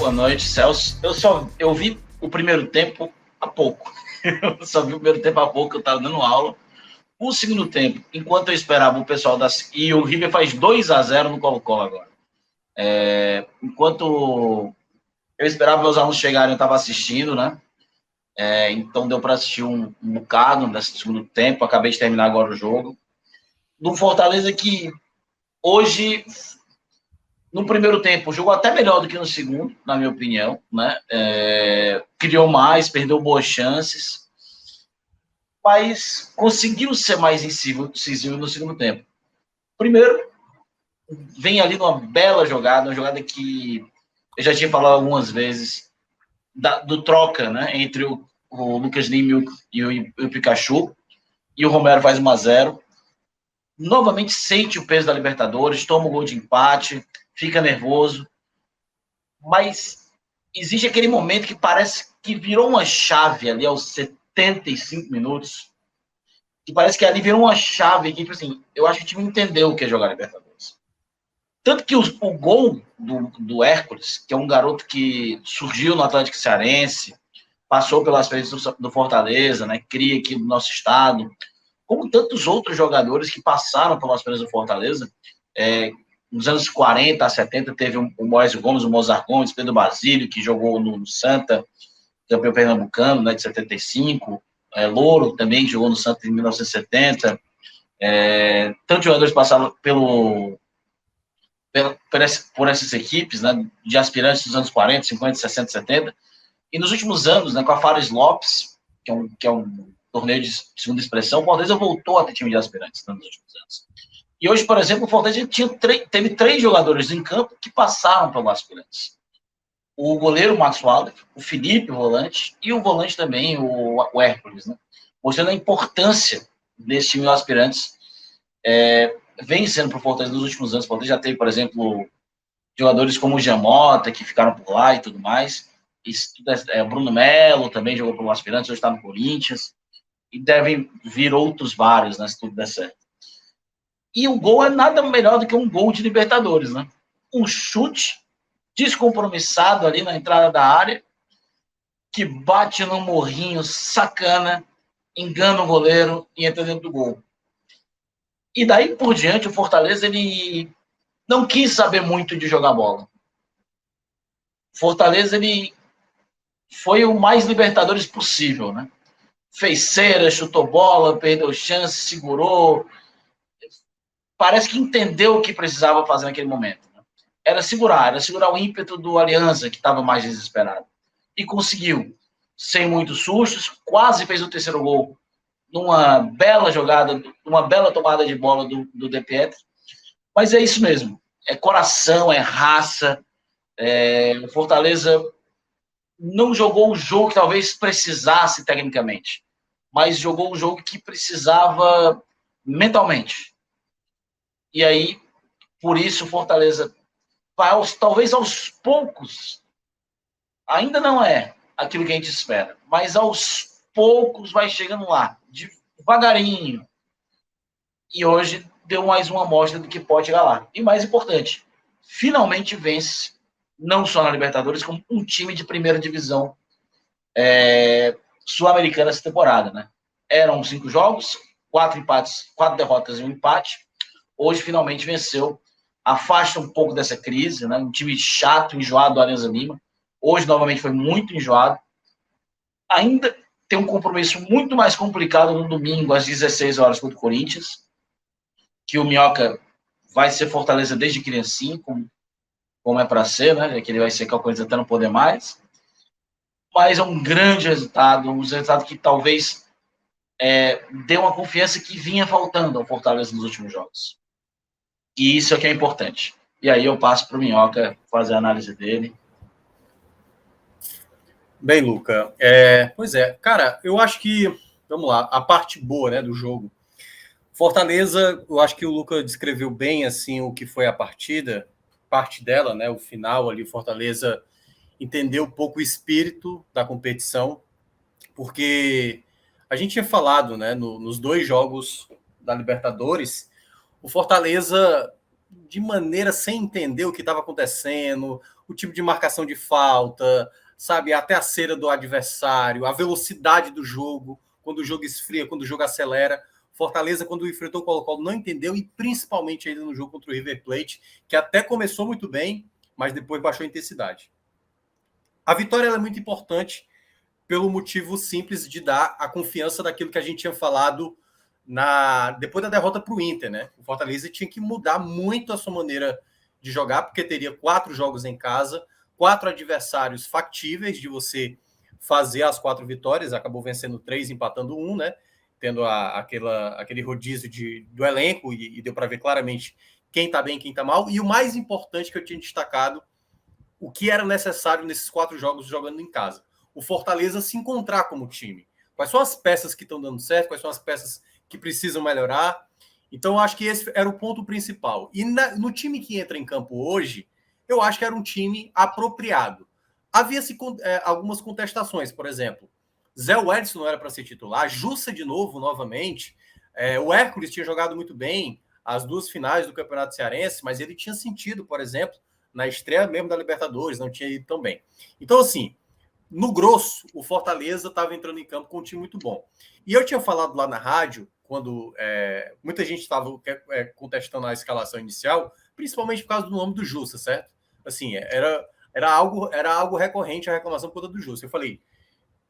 Boa noite, Celso. Eu vi o primeiro tempo há pouco. Eu só vi o primeiro tempo há pouco, eu estava dando aula. O segundo tempo, enquanto eu esperava o pessoal e o River faz 2-0 no Colo-Colo agora. Enquanto eu esperava meus alunos chegarem, eu estava assistindo, né? Então deu para assistir um bocado nesse segundo tempo. Acabei de terminar agora o jogo. Do Fortaleza que hoje, no primeiro tempo, jogou até melhor do que no segundo, na minha opinião, né? Criou mais, perdeu boas chances, mas conseguiu ser mais incisivo no segundo tempo. Primeiro, vem ali numa bela jogada, uma jogada que eu já tinha falado algumas vezes, do troca, né, entre o Lucas Lima e o Pikachu, e o Romero faz 1-0. Novamente sente o peso da Libertadores, toma o gol de empate, fica nervoso, mas existe aquele momento que parece que virou uma chave ali aos 75 minutos, que parece que ali virou uma chave que, tipo assim, eu acho que o time entendeu o que é jogar Libertadores. Tanto que o gol do Hércules, que é um garoto que surgiu no Atlético Cearense, passou pelas frentes do Fortaleza, né, cria aqui no nosso estado, como tantos outros jogadores que passaram pelas frentes do Fortaleza. Nos anos 40 a 70 teve o Moés Gomes, o Mozart Gomes, Pedro Basílio, que jogou no Santa, campeão pernambucano, né, de 75, Louro também, que jogou no Santa em 1970. Tantos jogadores passaram por essas equipes, né, de aspirantes dos anos 40, 50, 60, 70. E nos últimos anos, né, com a Fares Lopes, que é um torneio de segunda expressão, o Fortaleza voltou a ter time de aspirantes, né, nos últimos anos. E hoje, por exemplo, o Fortaleza teve 3 jogadores em campo que passaram pelo aspirantes. O goleiro Max Waller, o Felipe, o volante, e o volante também, o Hércules, né, mostrando a importância desse time de aspirantes. Vem sendo para o Fortaleza nos últimos anos. O Fortaleza já teve, por exemplo, jogadores como o Jamota, que ficaram por lá e tudo mais. Bruno Melo também jogou pelo aspirantes, hoje está no Corinthians. E devem vir outros vários, né, se tudo der certo. E o gol é nada melhor do que um gol de Libertadores, né? Um chute descompromissado ali na entrada da área, que bate no morrinho, sacana, engana o goleiro e entra dentro do gol. E daí por diante, o Fortaleza ele não quis saber muito de jogar bola. Fortaleza ele foi o mais Libertadores possível, né? Fez cera, chutou bola, perdeu chance, segurou. Parece que entendeu o que precisava fazer naquele momento. Né? Era segurar o ímpeto do Alianza, que estava mais desesperado. E conseguiu, sem muitos sustos, quase fez o terceiro gol numa bela jogada, numa bela tomada de bola do De Pietri. Mas é isso mesmo. É coração, é raça. O Fortaleza não jogou o jogo que talvez precisasse tecnicamente, mas jogou o jogo que precisava mentalmente. E aí, por isso, o Fortaleza vai talvez aos poucos, ainda não é aquilo que a gente espera, mas aos poucos vai chegando lá, devagarinho. E hoje deu mais uma amostra do que pode chegar lá. E mais importante, finalmente vence, não só na Libertadores, como um time de primeira divisão sul-americana essa temporada, né? Eram 5 jogos, 4 empates, 4 derrotas e um empate. Hoje finalmente venceu, afasta um pouco dessa crise, né? Um time chato, enjoado do Alianza Lima. Hoje novamente foi muito enjoado. Ainda tem um compromisso muito mais complicado no domingo às 16 horas contra o Corinthians, que o Minhoca vai ser Fortaleza desde criancinho, como é para ser, né? Que ele vai ser com a coisa até não poder mais. Mas é um grande resultado, um resultado que talvez dê uma confiança que vinha faltando ao Fortaleza nos últimos jogos. E isso é que é importante. E aí eu passo para o Minhoca fazer a análise dele. Bem, Luca, pois é, cara, eu acho que, vamos lá, a parte boa, né, do jogo. Fortaleza, eu acho que o Luca descreveu bem, assim, o que foi a partida, parte dela, né, o final ali, o Fortaleza entendeu um pouco o espírito da competição, porque a gente tinha falado, né, nos 2 jogos da Libertadores, o Fortaleza, de maneira sem entender o que estava acontecendo, o tipo de marcação de falta, sabe, até a cera do adversário, a velocidade do jogo, quando o jogo esfria, quando o jogo acelera. Fortaleza, quando enfrentou o Colo-Colo, não entendeu, e principalmente ainda no jogo contra o River Plate, que até começou muito bem, mas depois baixou a intensidade. A vitória é muito importante pelo motivo simples de dar a confiança daquilo que a gente tinha falado depois da derrota para o Inter, né? O Fortaleza tinha que mudar muito a sua maneira de jogar, porque teria 4 jogos em casa, 4 adversários factíveis de você fazer as 4 vitórias, acabou vencendo 3, empatando 1, né? Tendo aquele rodízio do elenco, e deu para ver claramente quem está bem e quem está mal. E o mais importante que eu tinha destacado, o que era necessário nesses 4 jogos jogando em casa. O Fortaleza se encontrar como time. Quais são as peças que estão dando certo, quais são as peças que precisam melhorar. Então, eu acho que esse era o ponto principal. E no time que entra em campo hoje, eu acho que era um time apropriado. Havia-se algumas contestações, por exemplo, Zé Wellison não era para ser titular, Jussa de novo, novamente. O Hércules tinha jogado muito bem as 2 finais do Campeonato Cearense, mas ele tinha sentido, por exemplo, na estreia mesmo da Libertadores, não tinha ido tão bem. Então, assim, no grosso, o Fortaleza estava entrando em campo com um time muito bom. E eu tinha falado lá na rádio, quando muita gente estava contestando a escalação inicial, principalmente por causa do nome do Jussa, certo? Assim, era algo recorrente a reclamação por conta do Jussa. Eu falei,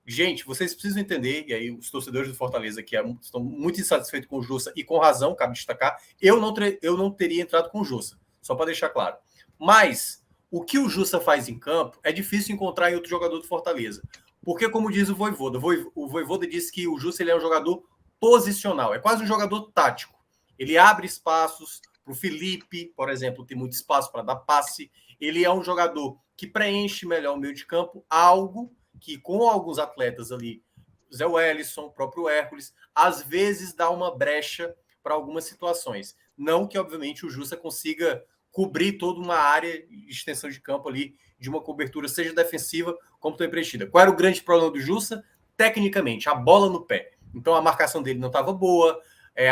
gente, vocês precisam entender, e aí os torcedores do Fortaleza que estão muito insatisfeitos com o Jussa, e com razão, cabe destacar, eu não teria entrado com o Jussa, só para deixar claro. Mas o que o Jussa faz em campo é difícil encontrar em outro jogador do Fortaleza. Porque, como diz o Vojvoda disse que o Jussa ele é um jogador posicional, é quase um jogador tático. Ele abre espaços para o Felipe, por exemplo, tem muito espaço para dar passe. Ele é um jogador que preenche melhor o meio de campo, algo que com alguns atletas ali, Zé Wellison, o próprio Hércules, às vezes dá uma brecha para algumas situações. Não que, obviamente, o Jussa consiga cobrir toda uma área de extensão de campo ali, de uma cobertura, seja defensiva como também preenchida. Qual era o grande problema do Jussa? Tecnicamente, a bola no pé. Então a marcação dele não estava boa,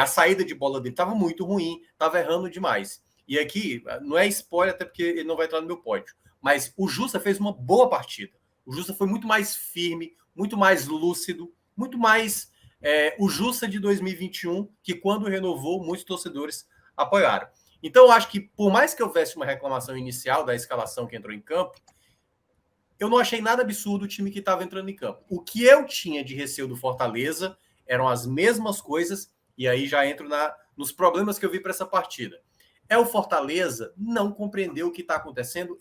a saída de bola dele estava muito ruim, estava errando demais. E aqui, não é spoiler, até porque ele não vai entrar no meu pódio, mas o Jussa fez uma boa partida. O Jussa foi muito mais firme, muito mais lúcido, muito mais o Jussa de 2021, que quando renovou, muitos torcedores apoiaram. Então, eu acho que, por mais que houvesse uma reclamação inicial da escalação que entrou em campo, eu não achei nada absurdo o time que estava entrando em campo. O que eu tinha de receio do Fortaleza eram as mesmas coisas, e aí já entro nos problemas que eu vi para essa partida. O Fortaleza não compreendeu o que está acontecendo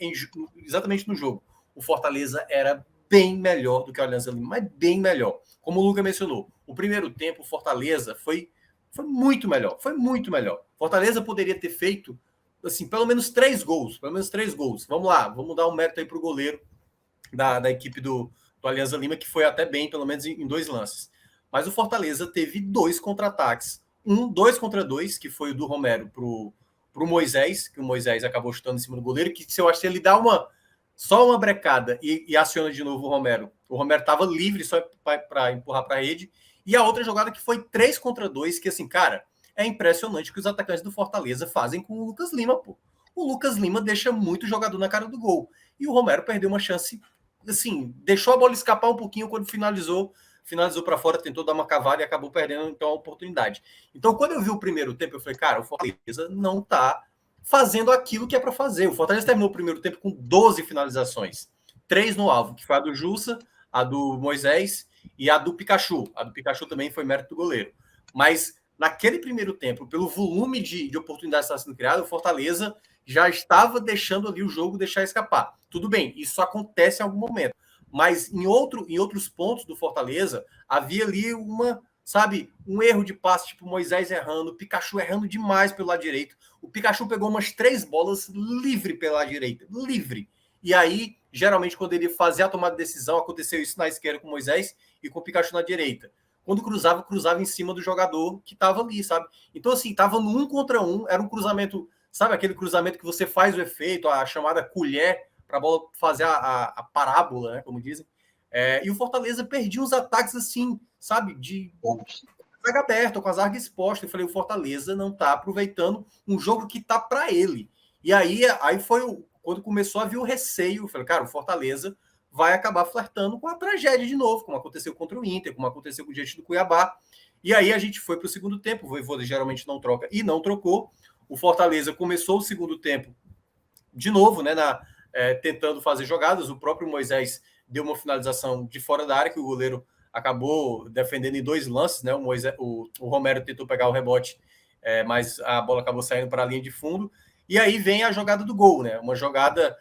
exatamente no jogo. O Fortaleza era bem melhor do que o Alianza Lima, mas bem melhor. Como o Luca mencionou, o primeiro tempo, o Fortaleza foi muito melhor, foi muito melhor. Fortaleza poderia ter feito, assim, pelo menos 3 gols, Vamos lá, vamos dar um mérito aí para o goleiro da equipe do Alianza Lima, que foi até bem, pelo menos em 2 lances. Mas o Fortaleza teve 2 contra-ataques. 2 contra 2, que foi o do Romero pro Moisés, que o Moisés acabou chutando em cima do goleiro, que se eu acho que ele dá só uma brecada e aciona de novo o Romero estava livre só para empurrar para a rede. E a outra jogada que foi 3 contra 2, que assim, cara, é impressionante o que os atacantes do Fortaleza fazem com o Lucas Lima, pô. O Lucas Lima deixa muito jogador na cara do gol. E o Romero perdeu uma chance, assim, deixou a bola escapar um pouquinho quando finalizou para fora, tentou dar uma cavada e acabou perdendo então a oportunidade. Então, quando eu vi o primeiro tempo, eu falei, cara, o Fortaleza não tá fazendo aquilo que é para fazer. O Fortaleza terminou o primeiro tempo com 12 finalizações. 3 no alvo, que foi a do Jussa, a do Moisés e a do Pikachu. A do Pikachu também foi mérito do goleiro. Mas naquele primeiro tempo, pelo volume de oportunidades que estava sendo criado, o Fortaleza já estava deixando ali o jogo deixar escapar. Tudo bem, isso acontece em algum momento. Mas em outros pontos do Fortaleza, havia ali um erro de passe, tipo Moisés errando, o Pikachu errando demais pelo lado direito. O Pikachu pegou umas 3 bolas livre pela direita, livre. E aí, geralmente, quando ele fazia a tomada de decisão, aconteceu isso na esquerda com o Moisés e com o Pikachu na direita. Quando cruzava em cima do jogador que estava ali, sabe? Então, assim, estava no 1 contra 1, era um cruzamento, sabe aquele cruzamento que você faz o efeito, a chamada colher, para a bola fazer a parábola, né, como dizem. E o Fortaleza perdia uns ataques assim, sabe, de zaga aberta, com a zaga exposta. Eu falei, o Fortaleza não está aproveitando um jogo que está para ele. E aí foi quando começou a vir o receio, eu falei, cara, o Fortaleza vai acabar flertando com a tragédia de novo, como aconteceu contra o Inter, como aconteceu com o diante do Cuiabá. E aí a gente foi para o segundo tempo, o Vojvoda geralmente não troca e não trocou. O Fortaleza começou o segundo tempo de novo, né, tentando fazer jogadas. O próprio Moisés deu uma finalização de fora da área, que o goleiro acabou defendendo em 2 lances, né? O Romero tentou pegar o rebote, mas a bola acabou saindo para a linha de fundo. E aí vem a jogada do gol, né? Uma jogada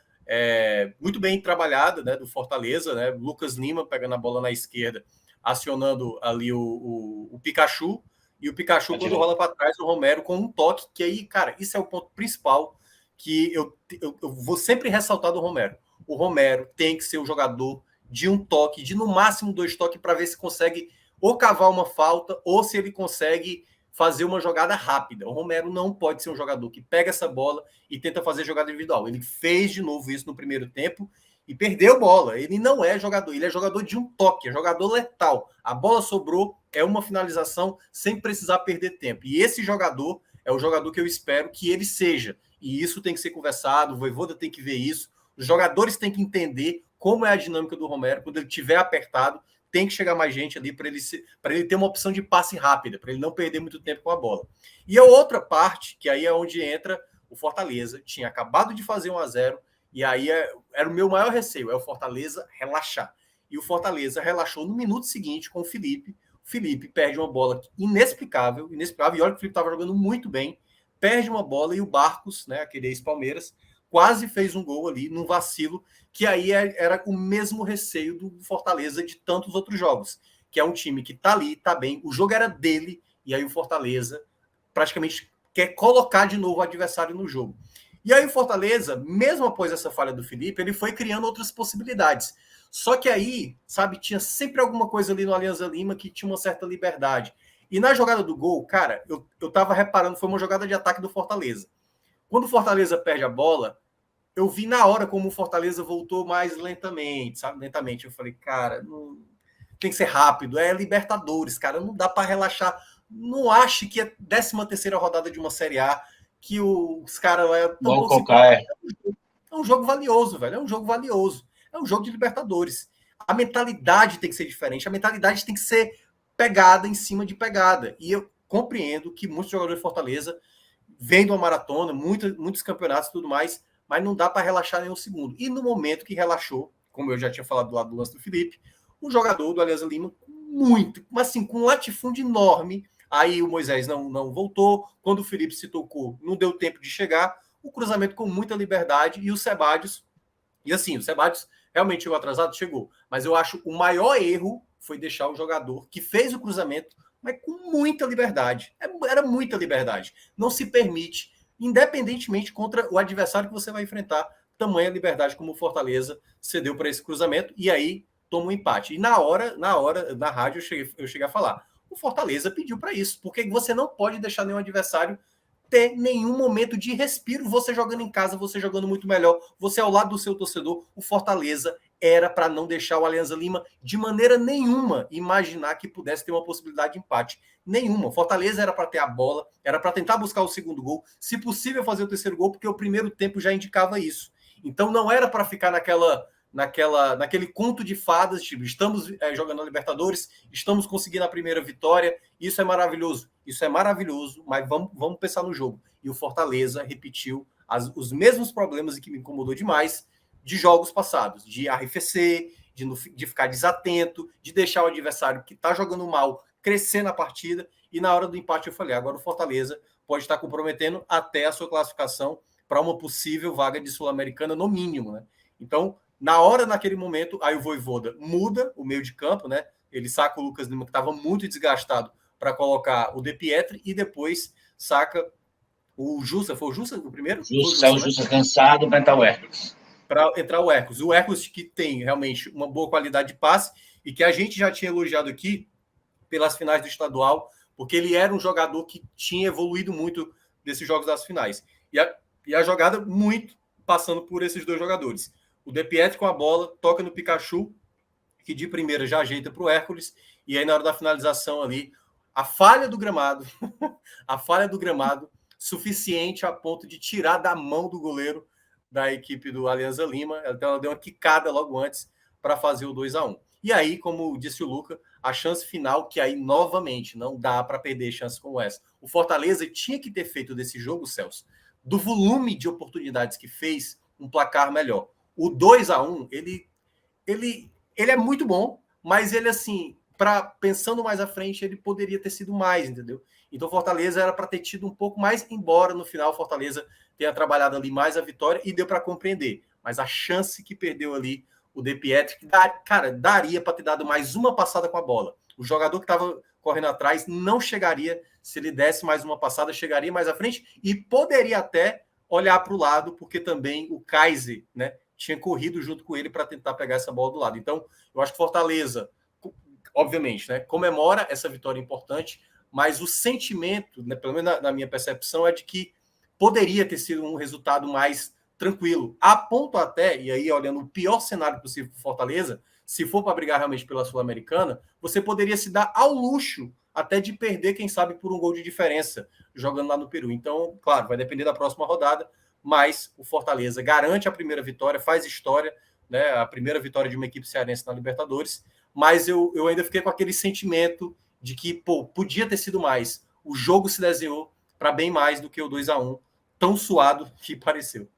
muito bem trabalhada, né, do Fortaleza, né? Lucas Lima pegando a bola na esquerda, acionando ali o Pikachu, e o Pikachu, quando rola para trás, o Romero com um toque, que aí, cara, isso é o ponto principal que eu vou sempre ressaltar do Romero. O Romero tem que ser o jogador de um toque, de no máximo 2 toques, para ver se consegue ou cavar uma falta, ou se ele consegue fazer uma jogada rápida. O Romero não pode ser um jogador que pega essa bola e tenta fazer jogada individual. Ele fez de novo isso no primeiro tempo e perdeu bola. Ele não é jogador, ele é jogador de um toque, é jogador letal. A bola sobrou, é uma finalização sem precisar perder tempo. E esse jogador é o jogador que eu espero que ele seja. E isso tem que ser conversado, o Vojvoda tem que ver isso, os jogadores têm que entender como é a dinâmica do Romero. Quando ele tiver apertado, tem que chegar mais gente ali para ele ter uma opção de passe rápida, para ele não perder muito tempo com a bola. E a outra parte, que aí é onde entra o Fortaleza, tinha acabado de fazer 1-0, e aí era o meu maior receio, é o Fortaleza relaxar. E o Fortaleza relaxou no minuto seguinte com o Felipe. O Felipe perde uma bola inexplicável, e olha que o Felipe estava jogando muito bem, perde uma bola e o Barcos, né, aquele ex-Palmeiras, quase fez um gol ali num vacilo, que aí era o mesmo receio do Fortaleza de tantos outros jogos, que é um time que tá ali, tá bem, o jogo era dele, e aí o Fortaleza praticamente quer colocar de novo o adversário no jogo. E aí o Fortaleza, mesmo após essa falha do Felipe, ele foi criando outras possibilidades. Só que aí, sabe, tinha sempre alguma coisa ali no Alianza Lima que tinha uma certa liberdade. E na jogada do gol, cara, eu tava reparando, foi uma jogada de ataque do Fortaleza. Quando o Fortaleza perde a bola, eu vi na hora como o Fortaleza voltou mais lentamente, sabe? Lentamente. Eu falei, cara, não... tem que ser rápido. É Libertadores, cara, não dá para relaxar. Não ache que é 13ª rodada de uma Série A, que os caras vão colocar. É um jogo valioso, velho. É um jogo valioso. É um jogo de Libertadores. A mentalidade tem que ser diferente. A mentalidade tem que ser pegada em cima de pegada. E eu compreendo que muitos jogadores de Fortaleza vêm de uma maratona, muitos campeonatos e tudo mais, mas não dá para relaxar nem um segundo. E no momento que relaxou, como eu já tinha falado do lado do lance do Felipe, o jogador do Alianza Lima, muito, mas assim, com um latifúndio enorme. Aí o Moisés não voltou. Quando o Felipe se tocou, não deu tempo de chegar. O cruzamento com muita liberdade e o Sebadios. E assim, o Sebadios realmente chegou atrasado, chegou. Mas eu acho o maior erro foi deixar o jogador que fez o cruzamento, mas com muita liberdade. Era muita liberdade. Não se permite, independentemente contra o adversário que você vai enfrentar, tamanha liberdade como o Fortaleza cedeu para esse cruzamento, e aí toma um empate. E na rádio, eu cheguei a falar, o Fortaleza pediu para isso, porque você não pode deixar nenhum adversário ter nenhum momento de respiro. Você jogando em casa, você jogando muito melhor, você ao lado do seu torcedor. O Fortaleza era para não deixar o Alianza Lima de maneira nenhuma imaginar que pudesse ter uma possibilidade de empate. Nenhuma. Fortaleza era para ter a bola, era para tentar buscar o segundo gol, se possível fazer o terceiro gol, porque o primeiro tempo já indicava isso. Então não era para ficar naquele conto de fadas, tipo, estamos jogando a Libertadores, estamos conseguindo a primeira vitória, isso é maravilhoso, mas vamos pensar no jogo. E o Fortaleza repetiu os mesmos problemas que me incomodou demais de jogos passados, de arrefecer, de ficar desatento, de deixar o adversário que está jogando mal crescer na partida, e na hora do empate eu falei, agora o Fortaleza pode estar comprometendo até a sua classificação para uma possível vaga de Sul-Americana, no mínimo, né? Então, naquele momento, aí o Vojvoda muda o meio de campo, né? Ele saca o Lucas Lima, que estava muito desgastado, para colocar o De Pietri, e depois saca o Jussa. Foi o Jussa o primeiro? O Jussa cansado para entrar o Hércules. Para entrar o Hércules. O Hércules que tem realmente uma boa qualidade de passe e que a gente já tinha elogiado aqui pelas finais do estadual, porque ele era um jogador que tinha evoluído muito desses jogos das finais. E a jogada muito passando por esses dois jogadores. O De Pietri com a bola, toca no Pikachu, que de primeira já ajeita para o Hércules, e aí na hora da finalização ali, a falha do gramado suficiente a ponto de tirar da mão do goleiro da equipe do Alianza Lima. Então ela deu uma quicada logo antes para fazer o 2-1. E aí, como disse o Luca, a chance final, que aí novamente não dá para perder chance como essa. O Fortaleza tinha que ter feito desse jogo, Celso, do volume de oportunidades que fez, um placar melhor. O 2-1 ele é muito bom, mas ele, assim, pensando mais à frente, ele poderia ter sido mais, entendeu? Então, Fortaleza era para ter tido um pouco mais, embora no final Fortaleza tenha trabalhado ali mais a vitória e deu para compreender. Mas a chance que perdeu ali o De Pietri, cara, daria para ter dado mais uma passada com a bola. O jogador que estava correndo atrás não chegaria, se ele desse mais uma passada, chegaria mais à frente e poderia até olhar para o lado, porque também o Kaiser, né, tinha corrido junto com ele para tentar pegar essa bola do lado. Então, eu acho que Fortaleza, obviamente, né, comemora essa vitória importante, mas o sentimento, né, pelo menos na minha percepção, é de que poderia ter sido um resultado mais tranquilo, a ponto até, e aí olhando o pior cenário possível para Fortaleza, se for para brigar realmente pela Sul-Americana, você poderia se dar ao luxo até de perder, quem sabe, por um gol de diferença, jogando lá no Peru. Então, claro, vai depender da próxima rodada, mas o Fortaleza garante a primeira vitória, faz história, né, a primeira vitória de uma equipe cearense na Libertadores, mas eu ainda fiquei com aquele sentimento de que, pô, podia ter sido mais. O jogo se desenhou para bem mais do que o 2-1, tão suado que pareceu.